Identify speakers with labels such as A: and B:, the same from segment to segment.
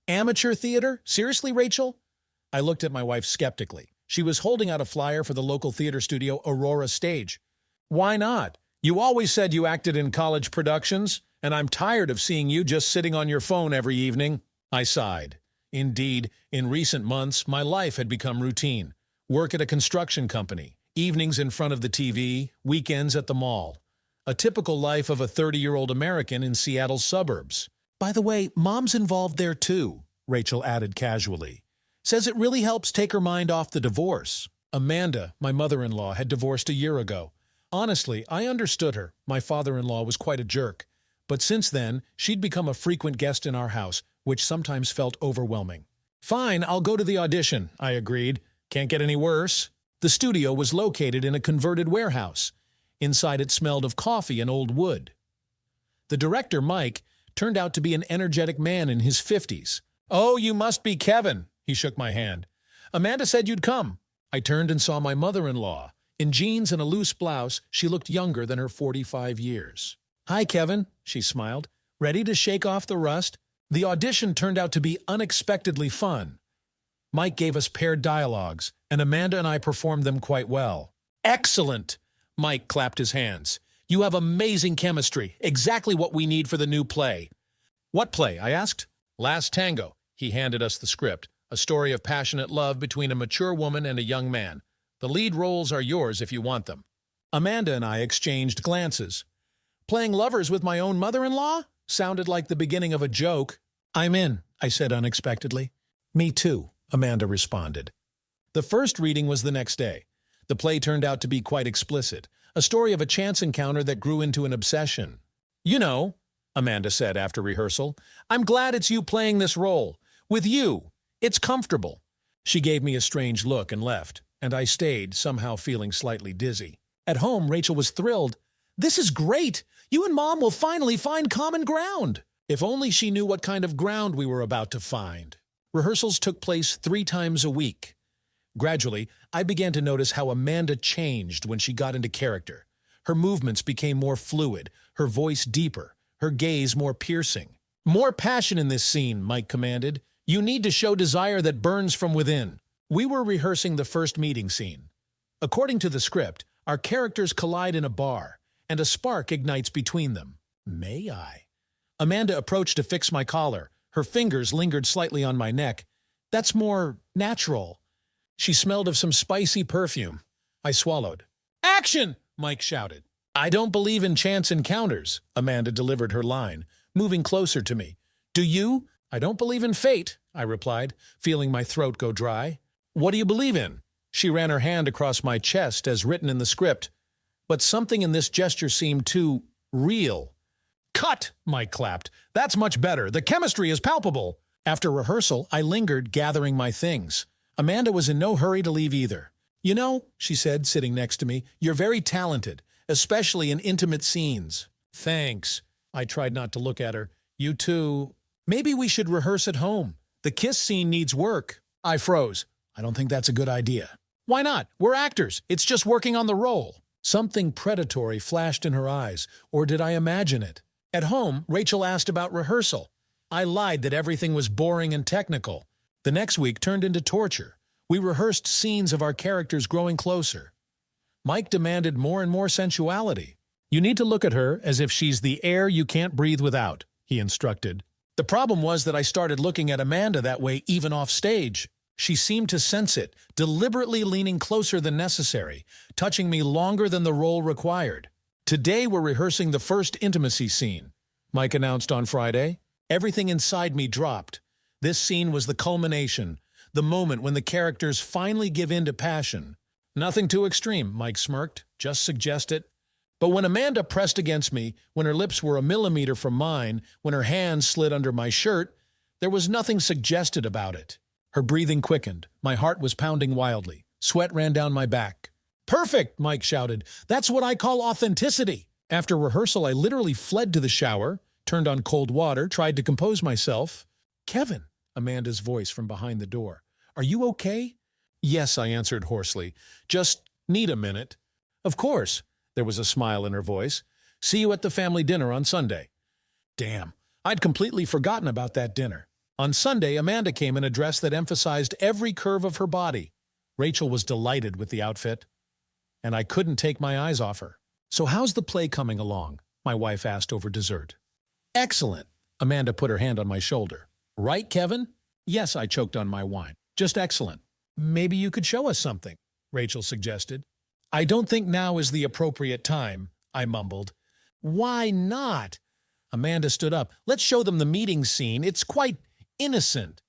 A: Amateur theater? Seriously, Rachel? I looked at my wife skeptically. She was holding out a flyer for the local theater studio Aurora Stage. Why not? You always said you acted in college productions, and I'm tired of seeing you just sitting on your phone every evening. I sighed. Indeed, in recent months, my life had become routine. Work at a construction company, evenings in front of the TV, weekends at the mall. A typical life of a 30-year-old American in Seattle's suburbs. By the way, Mom's involved there too, Rachel added casually. Says it really helps take her mind off the divorce. Amanda, my mother-in-law, had divorced a year ago. Honestly, I understood her. My father-in-law was quite a jerk. But since then, she'd become a frequent guest in our house, which sometimes felt overwhelming. Fine, I'll go to the audition, I agreed. Can't get any worse. The studio was located in a converted warehouse. Inside it smelled of coffee and old wood. The director, Mike, turned out to be an energetic man in his 50s. Oh, you must be Kevin, he shook my hand. Amanda said you'd come. I turned and saw my mother-in-law. In jeans and a loose blouse, she looked younger than her 45 years. Hi, Kevin, she smiled. Ready to shake off the rust? The audition turned out to be unexpectedly fun. Mike gave us paired dialogues, and Amanda and I performed them quite well. Excellent! Mike clapped his hands. You have amazing chemistry, exactly what we need for the new play. What play? I asked. Last Tango. He handed us the script, a story of passionate love between a mature woman and a young man. The lead roles are yours if you want them. Amanda and I exchanged glances. Playing lovers with my own mother-in-law? Sounded like the beginning of a joke. I'm in, I said unexpectedly. Me too, Amanda responded. The first reading was the next day. The play turned out to be quite explicit, a story of a chance encounter that grew into an obsession. You know, Amanda said after rehearsal, I'm glad it's you playing this role. With you. It's comfortable. She gave me a strange look and left, and I stayed, somehow feeling slightly dizzy. At home, Rachel was thrilled. This is great! You and Mom will finally find common ground! If only she knew what kind of ground we were about to find. Rehearsals took place 3 times a week. Gradually, I began to notice how Amanda changed when she got into character. Her movements became more fluid, her voice deeper, her gaze more piercing. More passion in this scene, Mike commanded. You need to show desire that burns from within. We were rehearsing the first meeting scene. According to the script, our characters collide in a bar, and a spark ignites between them. May I? Amanda approached to fix my collar. Her fingers lingered slightly on my neck. That's more natural. She smelled of some spicy perfume. I swallowed. Action! Mike shouted. I don't believe in chance encounters, Amanda delivered her line, moving closer to me. Do you? I don't believe in fate, I replied, feeling my throat go dry. What do you believe in? She ran her hand across my chest as written in the script. But something in this gesture seemed too real. Cut! Mike clapped. That's much better. The chemistry is palpable. After rehearsal, I lingered, gathering my things. Amanda was in no hurry to leave either. You know, she said, sitting next to me, you're very talented, especially in intimate scenes. Thanks. I tried not to look at her. You too. Maybe we should rehearse at home. The kiss scene needs work. I froze. I don't think that's a good idea. Why not? We're actors. It's just working on the role. Something predatory flashed in her eyes, or did I imagine it? At home, Rachel asked about rehearsal. I lied that everything was boring and technical. The next week turned into torture. We rehearsed scenes of our characters growing closer. Mike demanded more and more sensuality. You need to look at her as if she's the air you can't breathe without, he instructed. The problem was that I started looking at Amanda that way even off stage. She seemed to sense it, deliberately leaning closer than necessary, touching me longer than the role required. Today we're rehearsing the first intimacy scene, Mike announced on Friday. Everything inside me dropped. This scene was the culmination, the moment when the characters finally give in to passion. Nothing too extreme, Mike smirked. Just suggest it. But when Amanda pressed against me, when her lips were a millimeter from mine, when her hands slid under my shirt, there was nothing suggested about it. Her breathing quickened. My heart was pounding wildly. Sweat ran down my back. Perfect, Mike shouted. That's what I call authenticity. After rehearsal, I literally fled to the shower, turned on cold water, tried to compose myself. Kevin, Amanda's voice from behind the door. Are you okay? Yes, I answered hoarsely. Just need a minute. Of course. There was a smile in her voice. See you at the family dinner on Sunday. Damn, I'd completely forgotten about that dinner. On Sunday, Amanda came in a dress that emphasized every curve of her body. Rachel was delighted with the outfit, and I couldn't take my eyes off her. "So how's the play coming along?" my wife asked over dessert. "Excellent." Amanda put her hand on my shoulder. "Right, Kevin?" "Yes," I choked on my wine. "Just excellent." "Maybe you could show us something," Rachel suggested. "I don't think now is the appropriate time," I mumbled. "Why not?" Amanda stood up. "Let's show them the meeting scene. It's quite innocent."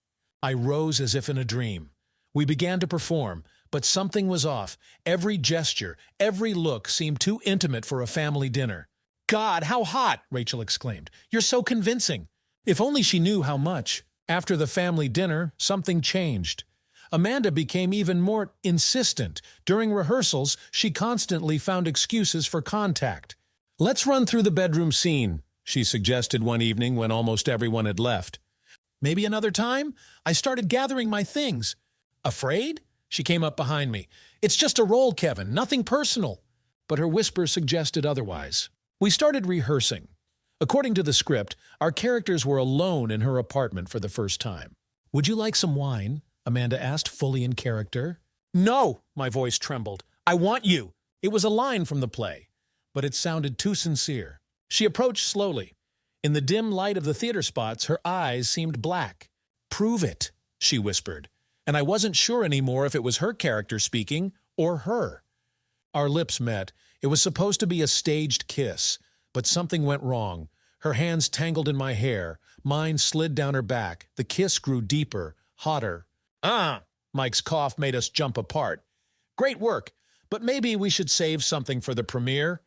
A: I rose as if in a dream. We began to perform, but something was off. Every gesture, every look seemed too intimate for a family dinner. "God, how hot!" Rachel exclaimed. "You're so convincing." If only she knew how much. After the family dinner, something changed. Amanda became even more insistent. During rehearsals, she constantly found excuses for contact. "Let's run through the bedroom scene," she suggested one evening when almost everyone had left. "Maybe another time?" I started gathering my things. "Afraid?" She came up behind me. "It's just a role, Kevin, nothing personal." But her whisper suggested otherwise. We started rehearsing. According to the script, our characters were alone in her apartment for the first time. "Would you like some wine?" Amanda asked, fully in character. "No!" My voice trembled. "I want you!" It was a line from the play, but it sounded too sincere. She approached slowly. In the dim light of the theater spots, her eyes seemed black. "Prove it," she whispered, and I wasn't sure anymore if it was her character speaking or her. Our lips met. It was supposed to be a staged kiss, but something went wrong. Her hands tangled in my hair. Mine slid down her back. The kiss grew deeper, hotter. Mike's cough made us jump apart. "Great work, but maybe we should save something for the premiere."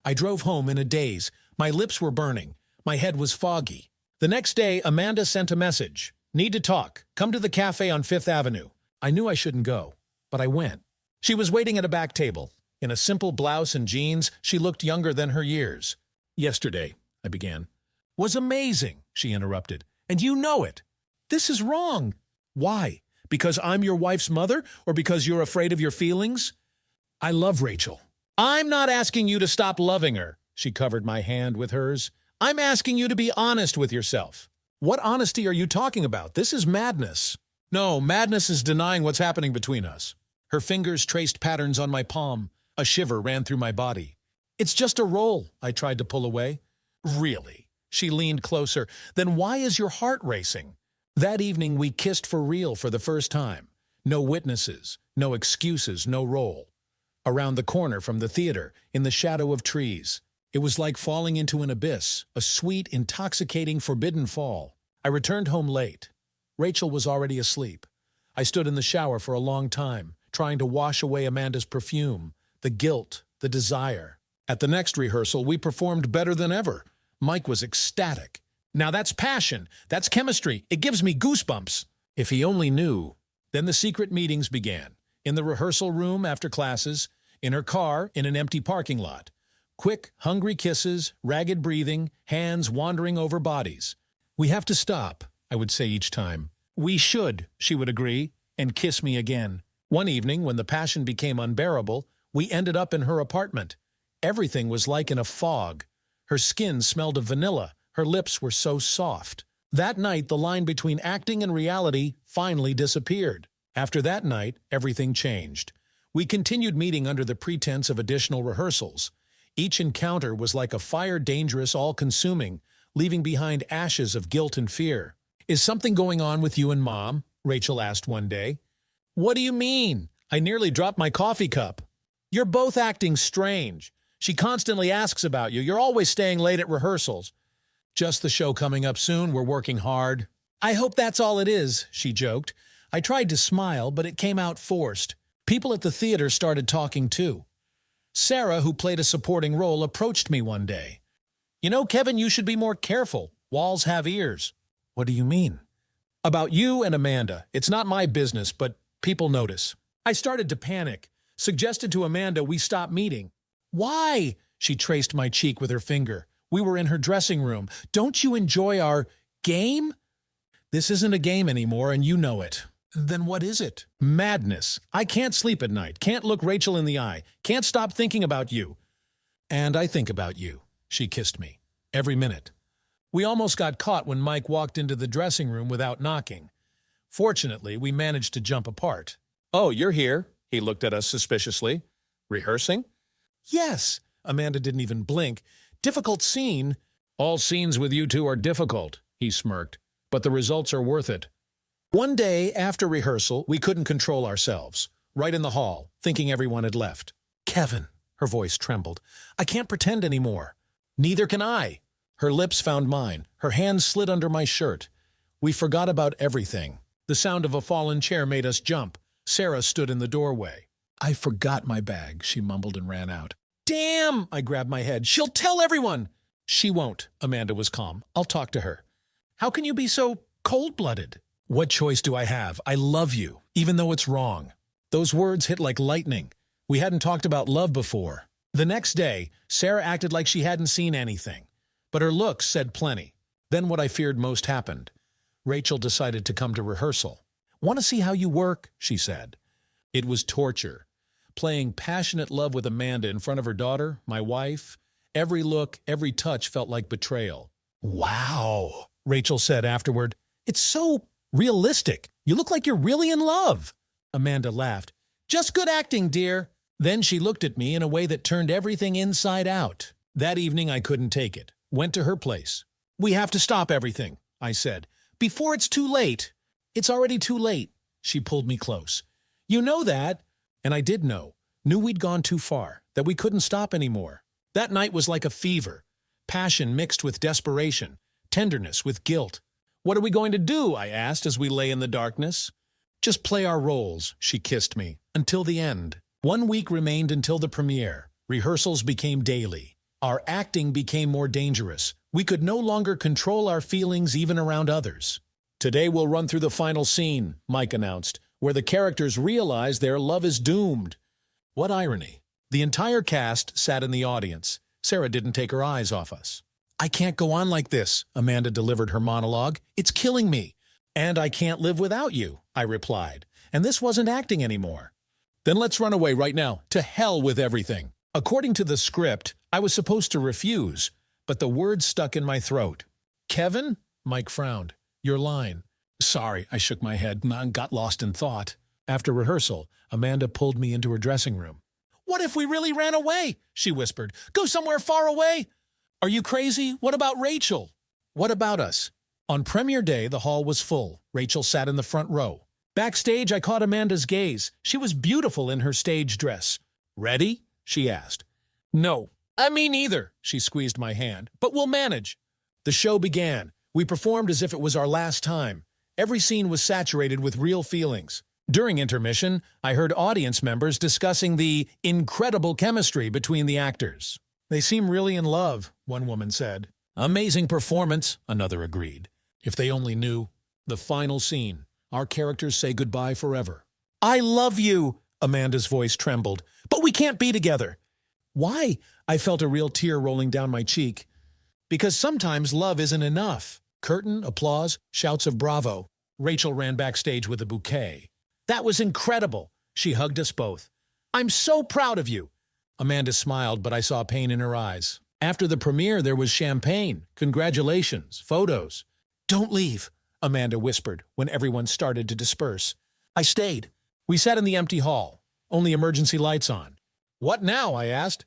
A: I drove home in a daze. My lips were burning. My head was foggy. The next day, Amanda sent a message. "Need to talk. Come to the cafe on 5th Avenue." I knew I shouldn't go, but I went. She was waiting at a back table. In a simple blouse and jeans, she looked younger than her years. "Yesterday," I began. "Was amazing," she interrupted. "And you know it." "This is wrong." "Why? Because I'm your wife's mother, or because you're afraid of your feelings?" "I love Rachel." "I'm not asking you to stop loving her." She covered my hand with hers. "I'm asking you to be honest with yourself." "What honesty are you talking about? This is madness." "No, madness is denying what's happening between us." Her fingers traced patterns on my palm. A shiver ran through my body. "It's just a role," I tried to pull away. "Really?" She leaned closer. "Then why is your heart racing?" That evening we kissed for real for the first time. No witnesses, no excuses, no role. Around the corner from the theater, in the shadow of trees. It was like falling into an abyss, a sweet, intoxicating, forbidden fall. I returned home late. Rachel was already asleep. I stood in the shower for a long time, trying to wash away Amanda's perfume, the guilt, the desire. At the next rehearsal, we performed better than ever. Mike was ecstatic. "Now that's passion. That's chemistry. It gives me goosebumps." If he only knew. Then the secret meetings began. In the rehearsal room after classes, in her car, in an empty parking lot. Quick, hungry kisses, ragged breathing, hands wandering over bodies. "We have to stop," I would say each time. "We should," she would agree, and kiss me again. One evening, when the passion became unbearable, we ended up in her apartment. Everything was like in a fog. Her skin smelled of vanilla. Her lips were so soft. That night, the line between acting and reality finally disappeared. After that night, everything changed. We continued meeting under the pretense of additional rehearsals. Each encounter was like a fire, dangerous, all-consuming, leaving behind ashes of guilt and fear. "Is something going on with you and Mom?" Rachel asked one day. "What do you mean?" I nearly dropped my coffee cup. "You're both acting strange. She constantly asks about you. You're always staying late at rehearsals." "Just the show coming up soon. We're working hard." "I hope that's all it is," she joked. I tried to smile, but it came out forced. People at the theater started talking too. Sarah, who played a supporting role, approached me one day. "You know, Kevin, you should be more careful. Walls have ears." "What do you mean?" "About you and Amanda. It's not my business, but people notice." I started to panic, suggested to Amanda we stop meeting. "Why?" She traced my cheek with her finger. We were in her dressing room. "Don't you enjoy our game?" "This isn't a game anymore, and you know it." "Then what is it?" "Madness. I can't sleep at night, can't look Rachel in the eye, can't stop thinking about you." "And I think about you." She kissed me. "Every minute." We almost got caught when Mike walked into the dressing room without knocking. Fortunately, we managed to jump apart. "Oh, you're here." He looked at us suspiciously. "Rehearsing?" "Yes." Amanda didn't even blink. "Difficult scene." "All scenes with you two are difficult," he smirked, "but the results are worth it." One day, after rehearsal, we couldn't control ourselves. Right in the hall, thinking everyone had left. "Kevin," her voice trembled, "I can't pretend anymore." "Neither can I." Her lips found mine. Her hands slid under my shirt. We forgot about everything. The sound of a fallen chair made us jump. Sarah stood in the doorway. "I forgot my bag," she mumbled and ran out. "Damn!" I grabbed my head. "She'll tell everyone!" "She won't." Amanda was calm. "I'll talk to her." "How can you be so cold-blooded?" "What choice do I have? I love you, even though it's wrong." Those words hit like lightning. We hadn't talked about love before. The next day, Sarah acted like she hadn't seen anything, but her looks said plenty. Then what I feared most happened. Rachel decided to come to rehearsal. "Want to see how you work?" she said. It was torture. Playing passionate love with Amanda in front of her daughter, my wife. Every look, every touch felt like betrayal. "Wow," Rachel said afterward. "It's so realistic. You look like you're really in love." Amanda laughed. "Just good acting, dear." Then she looked at me in a way that turned everything inside out. That evening I couldn't take it. Went to her place. "We have to stop everything," I said. "Before it's too late." "It's already too late." She pulled me close. "You know that." And I did know. Knew we'd gone too far. That we couldn't stop anymore. That night was like a fever. Passion mixed with desperation. Tenderness with guilt. "What are we going to do?" I asked as we lay in the darkness. "Just play our roles," she kissed me. "Until the end." 1 week remained until the premiere. Rehearsals became daily. Our acting became more dangerous. We could no longer control our feelings even around others. "Today we'll run through the final scene," Mike announced, "where the characters realize their love is doomed." What irony. The entire cast sat in the audience. Sarah didn't take her eyes off us. "I can't go on like this," Amanda delivered her monologue. "It's killing me." "And I can't live without you," I replied. And this wasn't acting anymore. "Then let's run away right now. To hell with everything." According to the script, I was supposed to refuse, but the words stuck in my throat. "Kevin?" Mike frowned. "Your line." "Sorry," I shook my head and got lost in thought. After rehearsal, Amanda pulled me into her dressing room. "What if we really ran away?" she whispered. "Go somewhere far away." "Are you crazy? What about Rachel?" "What about us?" On premiere day, the hall was full. Rachel sat in the front row. Backstage, I caught Amanda's gaze. She was beautiful in her stage dress. "Ready?" she asked. "No. Me neither." She squeezed my hand. "But we'll manage." The show began. We performed as if it was our last time. Every scene was saturated with real feelings. During intermission, I heard audience members discussing the incredible chemistry between the actors. "They seem really in love," one woman said. "Amazing performance," another agreed. If they only knew. The final scene. Our characters say goodbye forever. "I love you," Amanda's voice trembled. "But we can't be together." "Why?" I felt a real tear rolling down my cheek. "Because sometimes love isn't enough." Curtain, applause, shouts of bravo. Rachel ran backstage with a bouquet. "That was incredible." She hugged us both. "I'm so proud of you." Amanda smiled, but I saw pain in her eyes. After the premiere, there was champagne, congratulations, photos. "Don't leave," Amanda whispered when everyone started to disperse. I stayed. We sat in the empty hall, only emergency lights on. "What now?" I asked.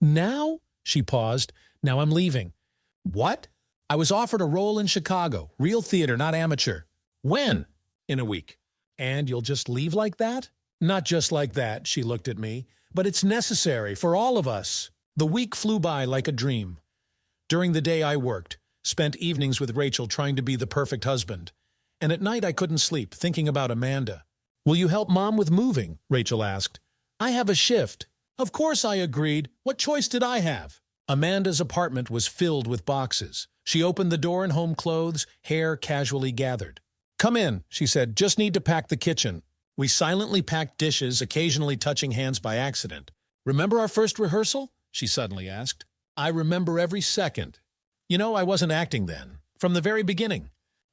A: "Now?" She paused. "Now I'm leaving." "What?" "I was offered a role in Chicago. Real theater, not amateur." "When?" "In a week." "And you'll just leave like that?" "Not just like that," she looked at me. "But it's necessary for all of us." The week flew by like a dream. During the day I worked, spent evenings with Rachel trying to be the perfect husband. And at night I couldn't sleep, thinking about Amanda. "Will you help Mom with moving?" Rachel asked. "I have a shift." Of course I agreed. What choice did I have? Amanda's apartment was filled with boxes. She opened the door in home clothes, hair casually gathered. "Come in," she said. "Just need to pack the kitchen." We silently packed dishes, occasionally touching hands by accident. "Remember our first rehearsal?" she suddenly asked. "I remember every second." You know, I wasn't acting then. From the very beginning.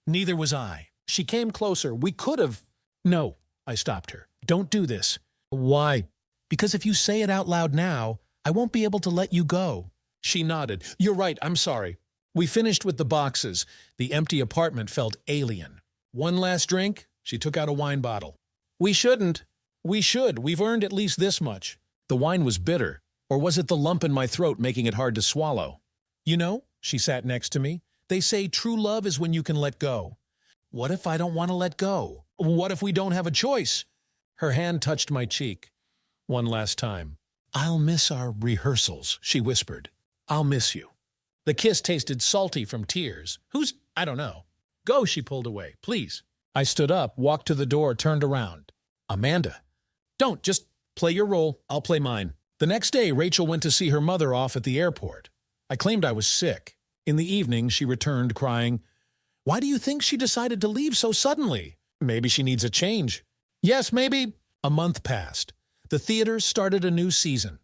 A: Neither was I. She came closer. We could have... "No," I stopped her. "Don't do this." "Why?" "Because if you say it out loud now, I won't be able to let you go." She nodded. "You're right, I'm sorry." We finished with the boxes. The empty apartment felt alien. One last drink? She took out a wine bottle. We shouldn't. We should. We've earned at least this much. The wine was bitter. Or was it the lump in my throat making it hard to swallow? You know, she sat next to me, they say true love is when you can let go. What if I don't want to let go? What if we don't have a choice? Her hand touched my cheek. One last time. I'll miss our rehearsals, she whispered. I'll miss you. The kiss tasted salty from tears. I don't know. Go, she pulled away. Please. I stood up, walked to the door, turned around. Amanda. Don't, just play your role. I'll play mine. The next day, Rachel went to see her mother off at the airport. I claimed I was sick. In the evening, she returned crying, Why do you think she decided to leave so suddenly? Maybe she needs a change. Yes, maybe. A month passed. The theater started a new season.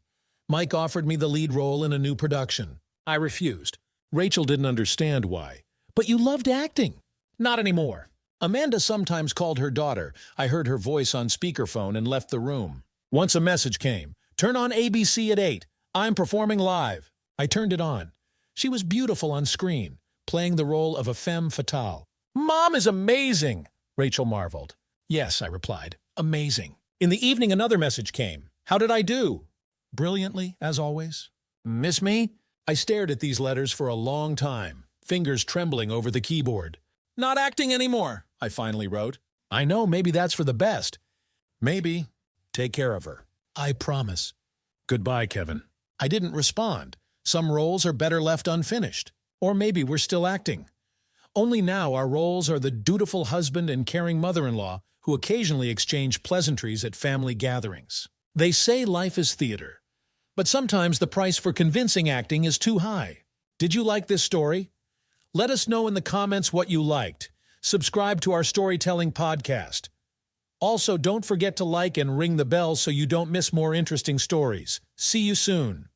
A: Mike offered me the lead role in a new production. I refused. Rachel didn't understand why. But you loved acting. Not anymore. Amanda sometimes called her daughter. I heard her voice on speakerphone and left the room. Once a message came. Turn on ABC at 8. I'm performing live. I turned it on. She was beautiful on screen, playing the role of a femme fatale. Mom is amazing, Rachel marveled. Yes, I replied. Amazing. In the evening, another message came. How did I do? Brilliantly, as always. Miss me? I stared at these letters for a long time, fingers trembling over the keyboard. Not acting anymore, I finally wrote. I know, maybe that's for the best. Maybe. Take care of her. I promise. Goodbye, Kevin. I didn't respond. Some roles are better left unfinished. Or maybe we're still acting. Only now our roles are the dutiful husband and caring mother-in-law who occasionally exchange pleasantries at family gatherings. They say life is theater, but sometimes the price for convincing acting is too high. Did you like this story? Let us know in the comments what you liked. Subscribe to our storytelling podcast. Also, don't forget to like and ring the bell so you don't miss more interesting stories. See you soon.